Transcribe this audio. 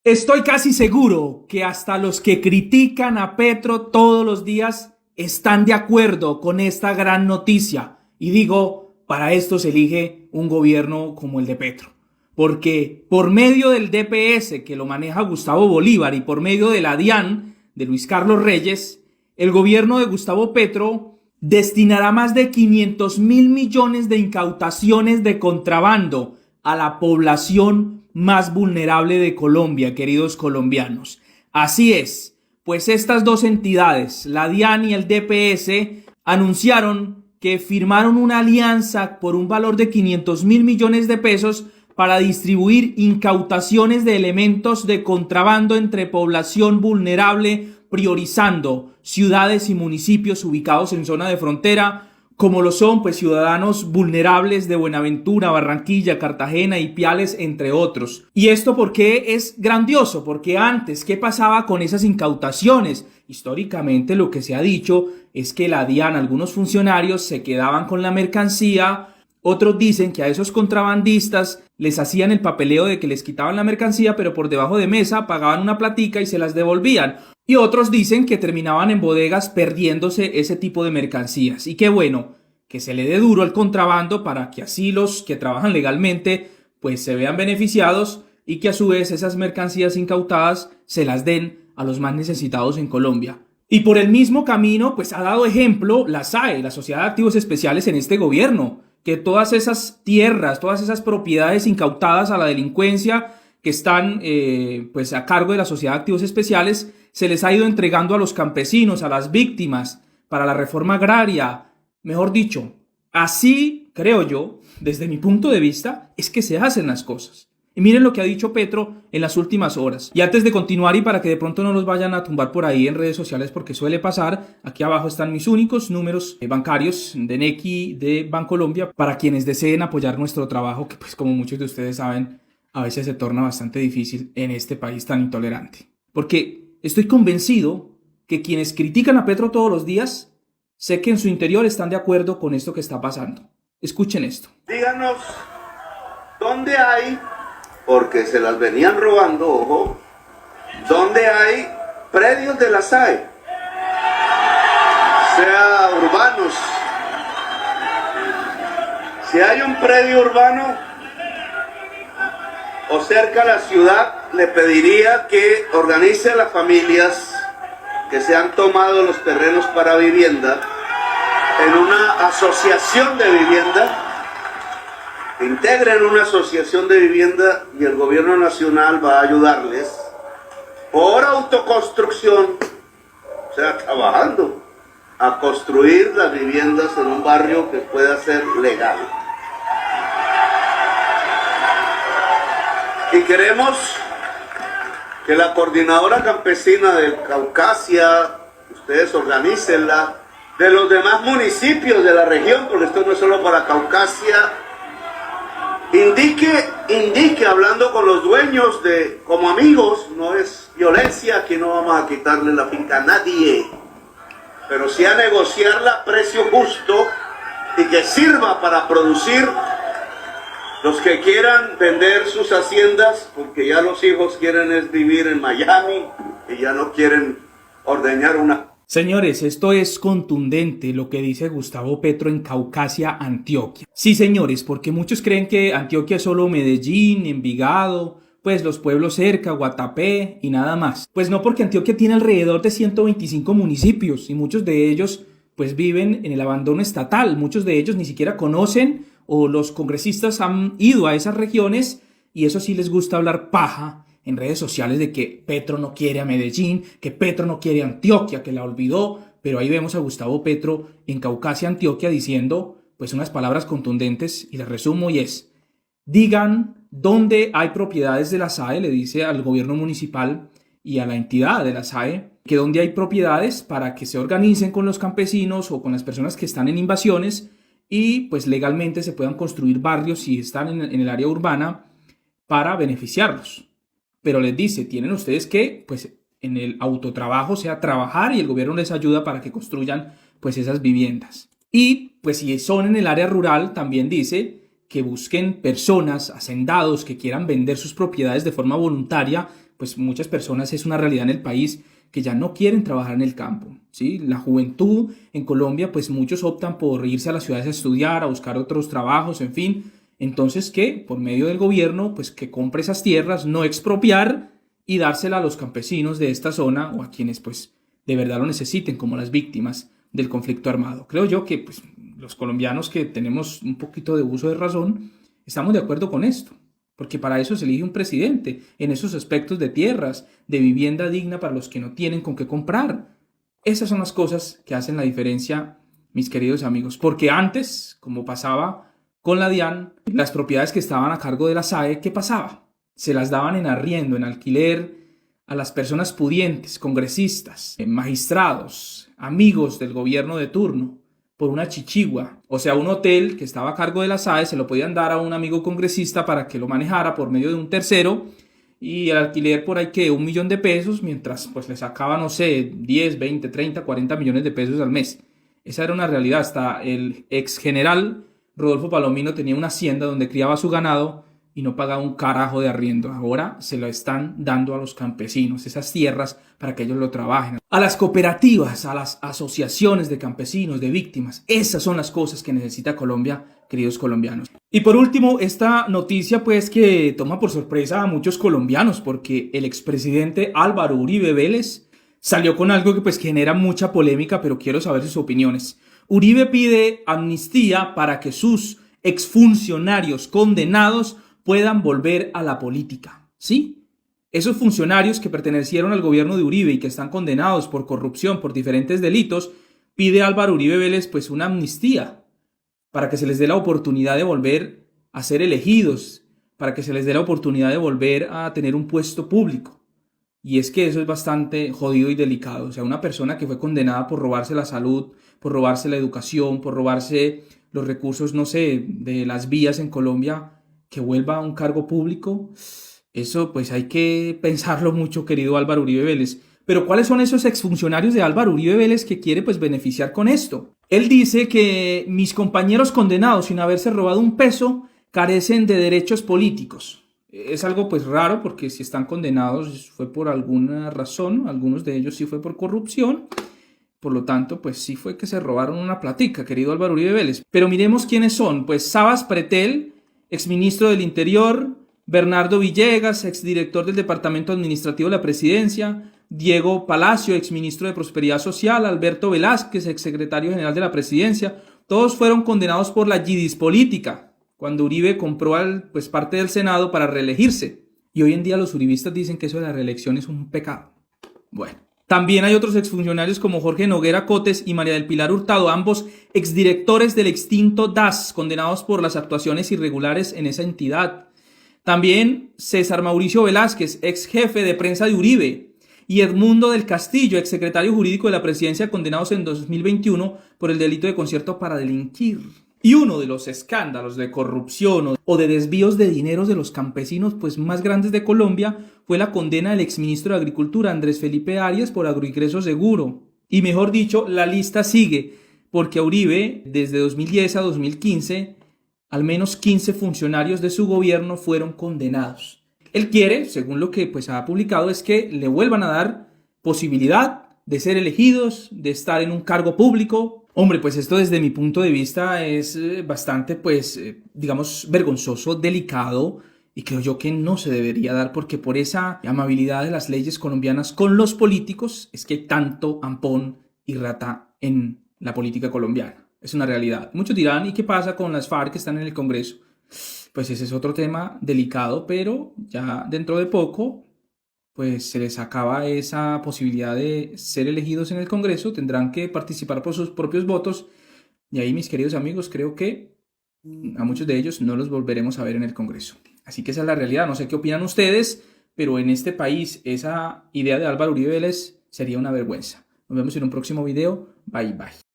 Estoy casi seguro que hasta los que critican a Petro todos los días están de acuerdo con esta gran noticia. Y digo, para esto se elige un gobierno como el de Petro. Porque por medio del DPS que lo maneja Gustavo Bolívar y por medio de la DIAN de Luis Carlos Reyes, el gobierno de Gustavo Petro destinará más de 500.000 millones de incautaciones de contrabando a la población más vulnerable de Colombia, queridos colombianos. Así es, pues estas dos entidades, la DIAN y el DPS, anunciaron que firmaron una alianza por un valor de 500.000 millones de pesos para distribuir incautaciones de elementos de contrabando entre población vulnerable, priorizando ciudades y municipios ubicados en zona de frontera, como lo son pues ciudadanos vulnerables de Buenaventura, Barranquilla, Cartagena, Ipiales, entre otros. ¿Y esto por qué es grandioso? Porque antes, ¿qué pasaba con esas incautaciones? Históricamente lo que se ha dicho es que la DIAN, algunos funcionarios se quedaban con la mercancía. Otros dicen que a esos contrabandistas les hacían el papeleo de que les quitaban la mercancía, pero por debajo de mesa pagaban una platica y se las devolvían. Y otros dicen que terminaban en bodegas perdiéndose ese tipo de mercancías. Y qué bueno, que se le dé duro al contrabando para que así los que trabajan legalmente pues se vean beneficiados y que a su vez esas mercancías incautadas se las den a los más necesitados en Colombia. Y por el mismo camino pues ha dado ejemplo la SAE, la Sociedad de Activos Especiales, en este gobierno, que todas esas tierras, todas esas propiedades incautadas a la delincuencia que están pues a cargo de la Sociedad de Activos Especiales, se les ha ido entregando a los campesinos, a las víctimas, para la reforma agraria. Mejor dicho, así creo yo, desde mi punto de vista, es que se hacen las cosas. Y miren lo que ha dicho Petro en las últimas horas. Y antes de continuar, y para que de pronto no nos vayan a tumbar por ahí en redes sociales, porque suele pasar, aquí abajo están mis únicos números bancarios de Nequi, de Bancolombia, para quienes deseen apoyar nuestro trabajo, que pues como muchos de ustedes saben, a veces se torna bastante difícil en este país tan intolerante. Porque estoy convencido que quienes critican a Petro todos los días, sé que en su interior están de acuerdo con esto que está pasando. Escuchen esto. Díganos, ¿dónde hay, porque se las venían robando, ojo, dónde hay predios de la SAE, sea urbanos? Si hay un predio urbano o cerca a la ciudad, le pediría que organice a las familias que se han tomado los terrenos para vivienda en una asociación de vivienda, integren una asociación de vivienda y el gobierno nacional va a ayudarles por autoconstrucción, o sea, trabajando a construir las viviendas en un barrio que pueda ser legal. Y queremos que la coordinadora campesina del Caucasia, ustedes organícenla, de los demás municipios de la región, porque esto no es solo para Caucasia, indique hablando con los dueños como amigos, no es violencia, aquí no vamos a quitarle la finca a nadie, pero sí a negociarla a precio justo y que sirva para producir. Los que quieran vender sus haciendas, porque ya los hijos quieren es vivir en Miami y ya no quieren ordeñar una. Señores, esto es contundente lo que dice Gustavo Petro en Caucasia, Antioquia. Sí, señores, porque muchos creen que Antioquia es solo Medellín, Envigado, pues los pueblos cerca, Guatapé y nada más. Pues no, porque Antioquia tiene alrededor de 125 municipios y muchos de ellos pues viven en el abandono estatal. Muchos de ellos ni siquiera conocen o los congresistas han ido a esas regiones y eso sí les gusta hablar paja en redes sociales de que Petro no quiere a Medellín, que Petro no quiere a Antioquia, que la olvidó, pero ahí vemos a Gustavo Petro en Caucasia, Antioquia, diciendo pues unas palabras contundentes y las resumo y es: digan dónde hay propiedades de la SAE, le dice al gobierno municipal y a la entidad de la SAE, que donde hay propiedades para que se organicen con los campesinos o con las personas que están en invasiones y pues legalmente se puedan construir barrios si están en el área urbana para beneficiarlos. Pero les dice, tienen ustedes que pues en el autotrabajo, o sea, trabajar y el gobierno les ayuda para que construyan pues esas viviendas. Y pues si son en el área rural, también dice que busquen personas, hacendados que quieran vender sus propiedades de forma voluntaria pues muchas personas es una realidad en el país que ya no quieren trabajar en el campo, ¿sí? La juventud en Colombia, pues muchos optan por irse a las ciudades a estudiar, a buscar otros trabajos, en fin. Entonces, ¿qué? Por medio del gobierno, pues que compre esas tierras, no expropiar y dársela a los campesinos de esta zona o a quienes, pues, de verdad lo necesiten, como las víctimas del conflicto armado. Creo yo que, pues, los colombianos que tenemos un poquito de uso de razón, estamos de acuerdo con esto. Porque para eso se elige un presidente, en esos aspectos de tierras, de vivienda digna para los que no tienen con qué comprar. Esas son las cosas que hacen la diferencia, mis queridos amigos. Porque antes, como pasaba con la DIAN, las propiedades que estaban a cargo de la SAE, ¿qué pasaba? Se las daban en arriendo, en alquiler, a las personas pudientes, congresistas, magistrados, amigos del gobierno de turno, por una chichigua. O sea, un hotel que estaba a cargo de la SAE se lo podían dar a un amigo congresista para que lo manejara por medio de un tercero, y el alquiler por ahí que 1 millón de pesos, mientras pues le sacaba, no sé, 10, 20, 30, 40 millones de pesos al mes. Esa era una realidad. Hasta el ex general Rodolfo Palomino tenía una hacienda donde criaba su ganado y no pagaba un carajo de arriendo. Ahora se lo están dando a los campesinos, esas tierras, para que ellos lo trabajen. A las cooperativas, a las asociaciones de campesinos, de víctimas. Esas son las cosas que necesita Colombia, queridos colombianos. Y por último, esta noticia pues que toma por sorpresa a muchos colombianos, porque el expresidente Álvaro Uribe Vélez salió con algo que pues genera mucha polémica, pero quiero saber sus opiniones. Uribe pide amnistía para que sus exfuncionarios condenados puedan volver a la política, ¿sí? Esos funcionarios que pertenecieron al gobierno de Uribe y que están condenados por corrupción, por diferentes delitos, pide Álvaro Uribe Vélez pues una amnistía para que se les dé la oportunidad de volver a ser elegidos, para que se les dé la oportunidad de volver a tener un puesto público. Y es que eso es bastante jodido y delicado. O sea, una persona que fue condenada por robarse la salud, por robarse la educación, por robarse los recursos, no sé, de las vías en Colombia, que vuelva a un cargo público, eso pues hay que pensarlo mucho, querido Álvaro Uribe Vélez. Pero ¿cuáles son esos exfuncionarios de Álvaro Uribe Vélez que quiere pues beneficiar con esto? Él dice que mis compañeros condenados sin haberse robado un peso carecen de derechos políticos. Es algo pues raro, porque si están condenados fue por alguna razón, algunos de ellos sí fue por corrupción. Por lo tanto, pues sí fue que se robaron una platica, querido Álvaro Uribe Vélez. Pero miremos quiénes son. Pues Sabas Pretel, exministro del Interior; Bernardo Villegas, exdirector del Departamento Administrativo de la Presidencia; Diego Palacio, exministro de Prosperidad Social; Alberto Velázquez, exsecretario general de la Presidencia. Todos fueron condenados por la yidis política, cuando Uribe compró pues parte del Senado para reelegirse. Y hoy en día los uribistas dicen que eso de la reelección es un pecado. Bueno. También hay otros exfuncionarios como Jorge Noguera Cotes y María del Pilar Hurtado, ambos exdirectores del extinto DAS, condenados por las actuaciones irregulares en esa entidad. También César Mauricio Velázquez, ex jefe de prensa de Uribe, y Edmundo del Castillo, exsecretario jurídico de la Presidencia, condenados en 2021 por el delito de concierto para delinquir. Y uno de los escándalos de corrupción o de desvíos de dineros de los campesinos pues más grandes de Colombia fue la condena del exministro de Agricultura Andrés Felipe Arias por agroingreso seguro. Y mejor dicho, la lista sigue, porque a Uribe desde 2010 a 2015 al menos 15 funcionarios de su gobierno fueron condenados. Él quiere, según lo que pues ha publicado, es que le vuelvan a dar posibilidad de ser elegidos, de estar en un cargo público. Hombre, pues esto desde mi punto de vista es bastante, pues, digamos, vergonzoso, delicado, y creo yo que no se debería dar, porque por esa amabilidad de las leyes colombianas con los políticos es que hay tanto ampón y rata en la política colombiana. Es una realidad. Muchos dirán, ¿y qué pasa con las FARC que están en el Congreso? Pues ese es otro tema delicado, pero ya dentro de poco pues se les acaba esa posibilidad de ser elegidos en el Congreso, tendrán que participar por sus propios votos, y ahí, mis queridos amigos, creo que a muchos de ellos no los volveremos a ver en el Congreso. Así que esa es la realidad. No sé qué opinan ustedes, pero en este país esa idea de Álvaro Uribe Vélez sería una vergüenza. Nos vemos en un próximo video. Bye, bye.